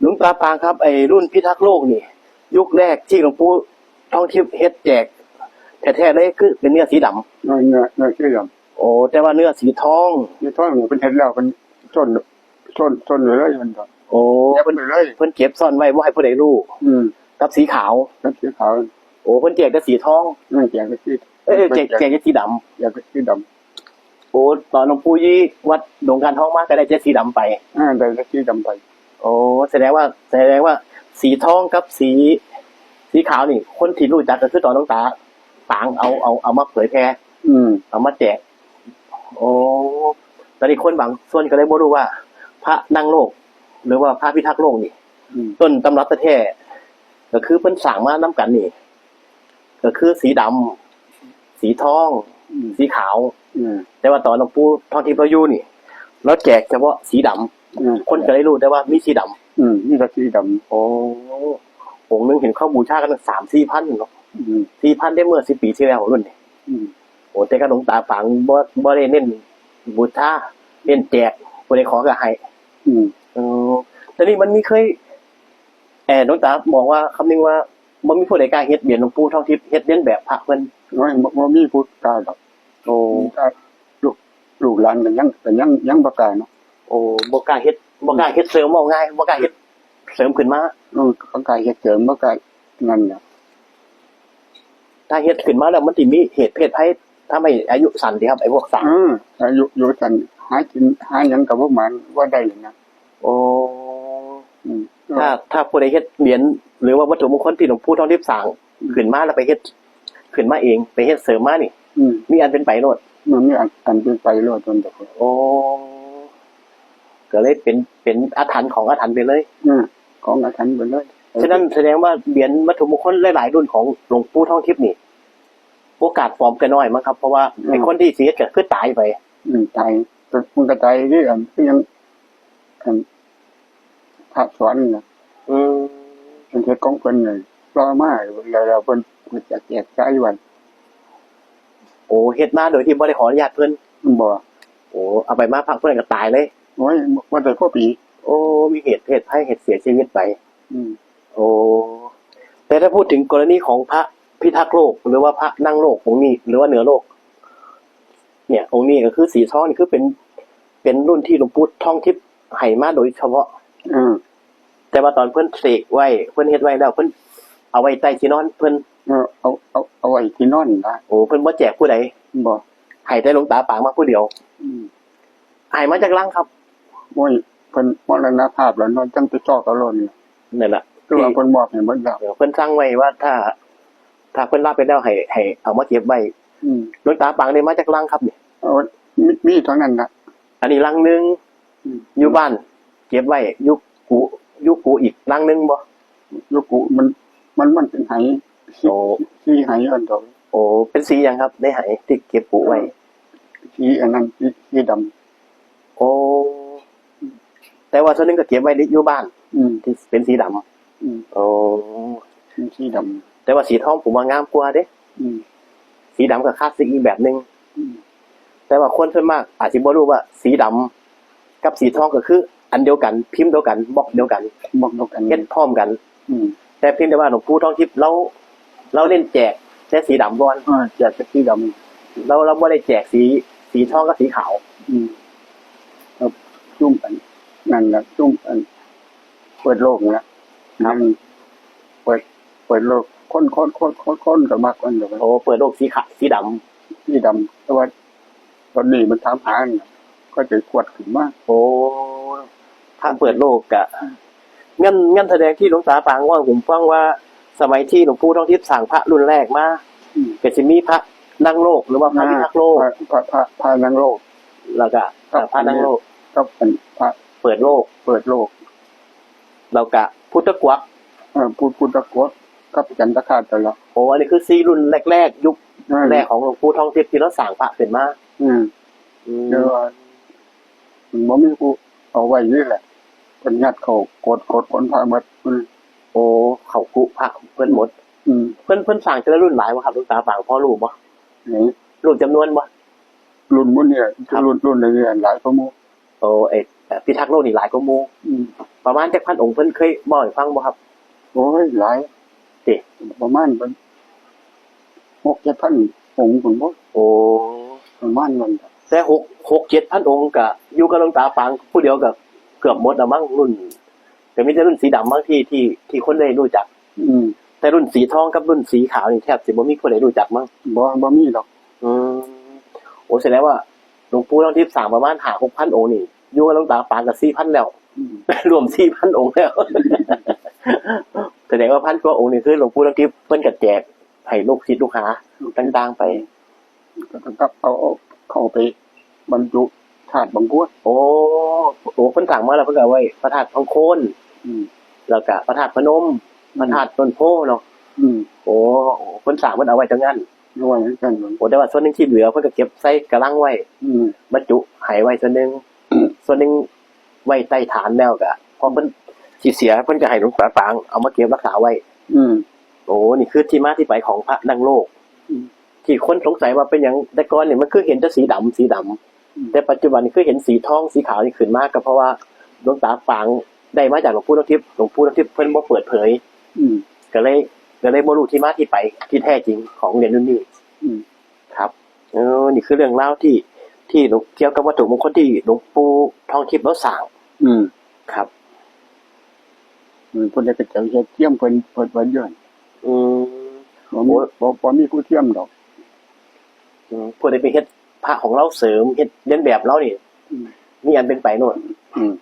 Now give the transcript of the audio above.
หลวงตาปางครับไอ้รุ่นพิทักษ์โลกนี่ยุคแรกที่หลวงปู่ท่องทิพย์เฮ็ดแจกแท้ๆเลยคือเป็นเนื้อสีดำเนื้อสีดโอ้แต่ว่าเนื้อสีทองำนี่ท้องหมูเป็นเห็ดแล้วเป็นต้นเลยมันก็ โอ้เพิ่นเก็บซ่อนไว้บ่ให้ผู้ใดรู้กับสีขาวโอ้เพิ่นแจกแต่สีทองแจกแต่สีแจกแต่สีดำแจกแต่สีดำโอ้ตอนหลวงปู่ยี่วัดดงการทองมาก็ได้แต่สีดำไปได้แต่สีดำไปโอ้แสดงว่าสีทองกับสีขาวนี่คนที่รู้จักก็คือตอนหลวงตาปางเอามาเผยแพร่เอามาแจกโอ้ตอนนี้คนบางส่วนก็เลยบ่รู้ว่าพระนั่งโลกหรือว่าพระพิทักษ์โลกนี่ต้นตำรับแท้ก็คือเพิ่นสร้างมานํกันนี่ก็คือสีดำสีทองสีขาวแต่ว่าตอนหลวงปู่ทองทิพย์เราอยู่นี่เราแจกเฉพาะสีดำคนก็เลยรู้ได้ว่ามีสีดำมีแต่สีดำโอ้องค์นึงเห็นเข้าบูชากัน 3-4 พันเนาะ4,000ได้เมื่อ10 ปีที่แล้วรุ่นนี่โอ้แต่ก็หลวงตาปางบ่ได้เน้นบูชาเน้นแจกผู้ใดขอก็ให้แต่นี่มันมีเคยหลวงตาบอกว่าคำนึงว่าบ่มีผู้ใดกล้าเฮ็ดเหรียญหลวงปู่ทองทิพย์เฮ็ดเลียนแบบพระเพิ่นบ่มีผู้กล้าดอกโอ้ลูกหลานก็ยังบ่กล้าเนาะโอ้บ่กล้าเฮ็ดเสริมเอาง่ายบ่กล้าเฮ็ดเสริมขึ้นมาบ่กล้าเฮ็ดเสริมบ่กล้านั่นน่ะถ้าเฮ็ดขึ้นมาแล้วมันสิมีเหตุเพศภัยทำให้อายุสั้นติครับไอ้พวกสร้างอายุสั้นหากินหาหยังก็บ่หมานว่าได้นะโอ้ถ้าผู้ใดเฮ็ดเหรียญหรือว่าวัตถุมงคลที่หลวงปู่ทองทิพย์สร้างขึ้นมาแล้วไปเฮ็ดขึ้นมาเองไปเฮ็ดเสริมมานี่มีอันเป็นไปโลดมันมีอันเป็นไปโลดจนตะโอ้ก็เลยเป็นอาถรรพ์ของอาถรรพ์ไปเลยของอาถรรพ์ไปเลยฉะนั้นแสดงว่าเหรียญวัตถุมงคลหลายๆรุ่นของหลวงปู่ทองทิพย์นี่โอกาสปลอมก็น้อยมั้งครับเพราะว่าไอ้คนที่เสียก็คือตายไปตายมันก็ตายที่คือยังพระสอนน่ะเป็นเฮ็ดของเพิ่นนี่รอมาแล้วเพิ่นจะแจกจ่ายวันโอ้เฮ็ดมาโดยที่บ่ได้ขออนุญาตเพิ่นบ่โอ้เอาไปมาพักเพิ่นก็ตายเลยโอ้ยบ่ได้พอปีโอ้มีเหตุให้เหตุเสียชีวิตไปโอ้แต่ถ้าพูดถึงกรณีของพระพิทักษ์โลกหรือว่าพระนั่งโลกองค์นี้หรือว่าเหนือโลกเนี่ยองค์นี้ก็คือสีทองนี่คือเป็นรุ่นที่หลวงปู่ทองทิพย์ให้มาโดยเฉพาะแต่ว่าตอนเพิ่นเสกไว้เพิ่นเฮ็ดไว้แล้วเพิ่นเอาไว้ใต้ที่นอนเพิ่นเอาไว้ที่นอนนะโอ้เพิ่นบ่แจกผู้ใดบ่ให้แต่หลวงตาปางมาผู้เดียวให้มาจากลังครับโอ้ยเพิ่นมรณภาพแล้วนอนจังไปจอกเอาโลนนั่นล่ะคือว่าเพิ่นบอกให้เบิดแล้วเพิ่นสั่งไว้ว่าถ้าเพิ่นรับไปแล้วให้เอามาเก็บไว้หลวงตาปางได้มาจากลังครับนี่มีเท่านั้นน่ะอันนี้ลังนึงอยู่บ้านเก็บไว้ยุคอีกลังนึงบ่ยุคมันเป็นไหโอ้สีไหอันดอกโอ้เป็นสีหยังครับในไหที่เก็บปูไว้สีอันนั้นสีดำโอ้แต่ว่าส่วนนึงก็เก็บไว้อยู่บ้านที่เป็นสีดำโอ้สีดำแต่ว่าสีทองผมว่างามกว่าเด้สีดำก็คลาสสิกอีกแบบนึงแต่ว่าคนส่วนมากอาจสิบ่รู้ว่าสีดำกับสีทองก็คืออันเดียวกันพิมพ์เดียวกันบล็อกเดียวกันเฮ็ดพร้อมกันแต่เพียงแต่ว่าหลวงปู่ทองทิพย์เราเล่นแจกแค่สีดำก่อนแจกสีดำเราบ่ได้แจกสีทองกับสีขาวจุ่มกันนั่นน่ะจุ่มกันเปิดโลกนะเปิดโลกคนก็มากอันเดียวโอ้เปิดโลกสีดำแต่ว่าตอนนี้มันถามหาก็จะกวดขึ้นมาโอ้ถ้าเปิดโลกอ่ะงั้นแสดงที่หลวงตาปางว่าผมฟังว่าสมัยที่หลวงปู่ทองทิพย์สร้างพระรุ่นแรกมาก็สิมีพระนั่งโลกหรือว่าพระพิทักษ์โลกพระนั่งโลกแล้วก็พระนั่งโลกก็เป็นพระเปิดโลกแล้วก็พุทธกวักพุทธกวักกับจันทคาตละโอ้อันนี้คือ4รุ่นแรกยุคแรกของหลวงปู่ทองทิพย์ที่เราสร้างพระขึ้นมาเดี๋ยวบ่มีผู้เอาไว้นี่แหละเพิ่นยัดเข้ากดคนพาหมดโอ้เขากุพระเพิ่นหมดเพิ่นสร้างแต่ละรุ่นหลายบ่ครับหลวงตาปางพอรู้บ่รุ่นจำนวนบ่รุ่นมื้อเนี่ยรุ่นนี้หลายกว่าหมู่โ โอ้พิทักษ์โลกนี่หลายกว่าหมู่ อืม ประมาณจักพันองค์เพิ่นเคยบ่ให้ฟังบ่ครับ โอ้ยหลาย ติ ประมาณเป็น6-7,000องค์ผมบ่ โอ้ ประมาณนั้น แต่6-7,000องค์ก็อยู่กับหลวงตาปางผู้เดียวก็เกือบหมดแล้วมั้งรุ่นก็มีแต่รุ่นสีดำมั้งที่คนได้รู้จัก อืม แต่รุ่นสีทองกับรุ่นสีขาวนี่แทบสิบ่มีคนได้รู้จักมั้ง บ่มีดอก อืมโอ้แสดงว่าหลวงปู่ทองทิพย์สร้างประมาณ5-6,000องค์นี่อยู่กับหลวงตาปางก็4,000แล้ว อืม รวม 4,000 องค์แล้ว แสดงว่า1,000 กว่าองค์นี่คือหลวงปู่ทองทิพย์เพิ่นก็แจกให้ลูกศิษย์ลูกหาต่างๆไป ก็เอาเข้าไปบรรจุธาตุบางบัว โอ้เพิ่นสั่งมาแล้วเพิ่นก็เอาไว้พระธาตุทองโคน อืม แล้วก็พระธาตุพนมพระธาตุต้นโพเนาะ อืม โอ้เพิ่นสั่งมันเอาไว้จังงั้น ด้วยเหมือนกัน โอ้แต่ว่าส่วนหนึงที่เหลือเพิ่นก็เก็บใส่กระลังไว้ อืม บรรจุให้ไว้ส่วนหนึงส่วนหนึงไว้ใต้ฐานแล้วก็พอเพิ่นสิเสียเพิ่นก็ให้หลวงตาปางเอามาเก็บรักษาไว้ อืม โอ้นี่คือที่มาที่ไปของพระนางโลก อืม ที่คนสงสัยว่าเป็นหยังแต่ก่อนเนี่ยมันคือเห็นแต่สีดำ อืม แต่ปัจจุบันนี่คือเห็นสีทองสีขาวนี่ขึ้นมากก็เพราะว่าหลวงตาปางได้มาจากหลวงปู่ทองทิพย์หลวงปู่ทองทิพย์เพิ่นบ่เปิดเผย อืม ก็เลยบ่รู้ที่มาที่ไปที่แท้จริงของเหรียญรุ่นนี้ อืม ครับนี่คือเรื่องเล่าวที่หลวงเกี่ยวกับวัตถุมงคลที่หลวงปู่ทองทิพย์เราสร้าง อืม ครับ เพิ่นได้ไปเจ้าเฮ็ดเทียมเพิ่นเยอะ อืม บ่มีผู้เทียมดอก ผู้ใดไปเฮ็ดพระของเราเสริมเฮ็ดเลียนแบบเรานี่ อืม มีอันเป็นไปโน่น อืม